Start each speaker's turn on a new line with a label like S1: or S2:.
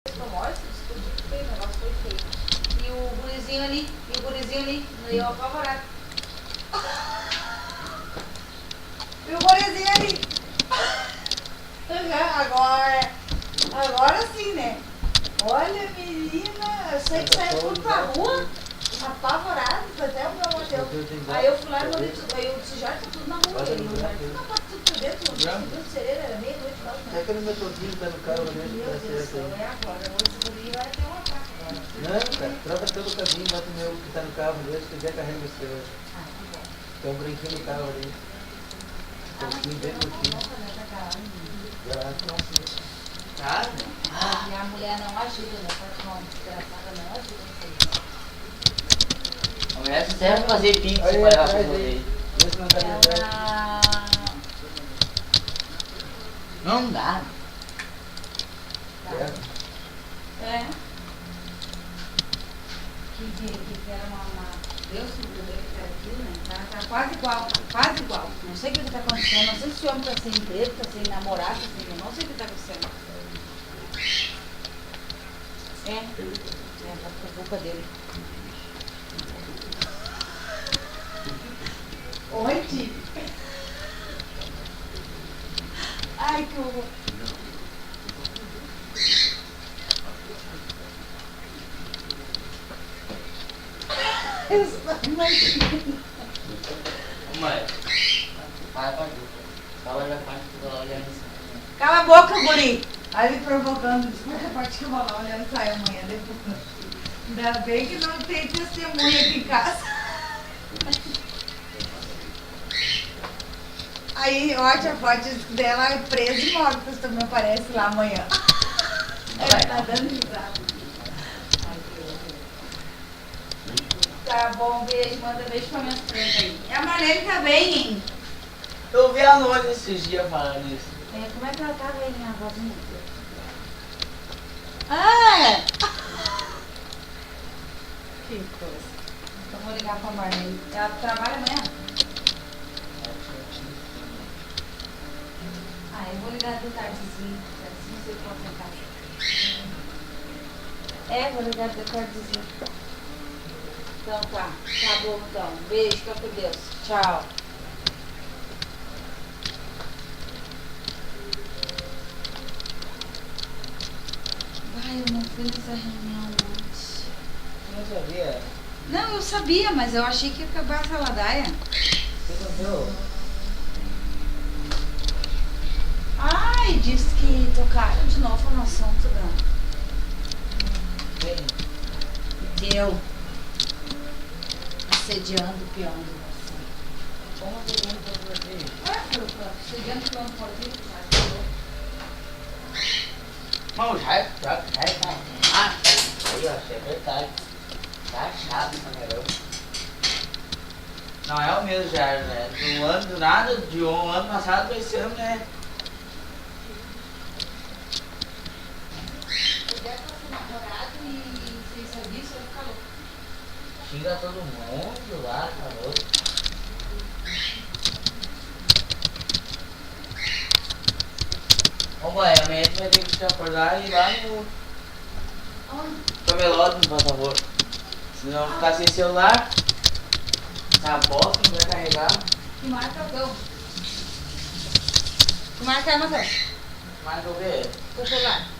S1: Famosa, explodiu feio, o negócio foi feio. E o gurizinho ali, e eu apavorado. E o gurizinho ali. Agora sim, né? Olha, menina, eu sei que saiu tudo pra rua, apavorado, até o meu hotel. Aí eu fui lá e eu disse, já tá tudo na rua. Ele não tá tudo por dentro, não tinha de cereira, era meia-noite lá.
S2: É aquele motorzinho tá no carro, né?
S1: Meu Deus do céu, é agora. Hoje o guri vai ter uma faca agora.
S2: Não, cara, troca todo o caminho, bota o meu que tá no carro ali, se quiser carrega o seu.
S1: Ah, que bom.
S2: Tem um brinquinho no carro ali. Pouquinho, bem pouquinho.
S1: E a mulher não ajuda, né? A desgraçada não ajuda.
S3: A mulher só serve pra fazer pizza
S2: Aí,
S3: pra levar pra
S2: atrás
S3: você.
S2: aí. Vê se não tá lembrando.
S3: Não dá.
S1: É. Que era uma... Deus que me deu que era aquilo, né? Tá quase igual, tá quase igual. Não sei o que tá acontecendo, não sei se o homem tá sem emprego, tá sem namorado, tá sem... Não sei o que tá acontecendo. Tá por culpa dele. Onde? Ai, que horror. Eu só imagino.
S3: Mãe, vai pra dupla. Fala da parte que eu vou olhar nisso.
S1: Cala a boca, guri. Aí me provocando. Desculpa a parte que eu vou lá olhando sair amanhã depois. Ainda bem que não tem testemunha aqui em casa. Aí, ótima a foto dela presa e morta, se também aparece lá amanhã. Ela tá dando risada. Ai, que horror. Tá bom, beijo, manda beijo pra minhas plantas aí. E a Marlene tá bem, hein?
S3: Eu vi a Nona esses dias falando isso.
S1: Como é que ela tá bem, a vozinha? Ah! Que coisa. Então vou ligar pra Marlene. Ela trabalha amanhã? Ah, eu vou ligar de tardezinho. Não sei qual é a casa. Vou ligar de tardezinho. Então tá. Tá bom então. Beijo, fica com Deus. Tchau. Ai, eu não fui nessa reunião antes.
S2: Não sabia?
S1: Não, eu sabia, mas eu achei que ia acabar a saladaia.
S2: O que aconteceu?
S1: Ai, disse que tocaram de novo no assunto da...
S2: Quem?
S1: Deu. Assediando o peão do você.
S2: Como pergunta pra você?
S1: Assediando o peão do Rodrigo,
S3: Mas já tá. Ah, aí ó, isso é verdade. Tá chato essa caramba. Não é o mesmo já, né? Do ano, do nada, de um ano passado pra esse ano, né?
S1: puder com seu namorado e sem serviço, vai ficar louco.
S3: Xinga todo mundo lá, tá louco. Ô mãe, amanhã tu vai ter que te acordar e ir lá no camelódromo, por favor. Se não ficar sem celular, essa bosta não vai carregar.
S1: Que marca é o teu? Que marca é, Matheus?
S3: Mas eu ver.
S1: Teu celular.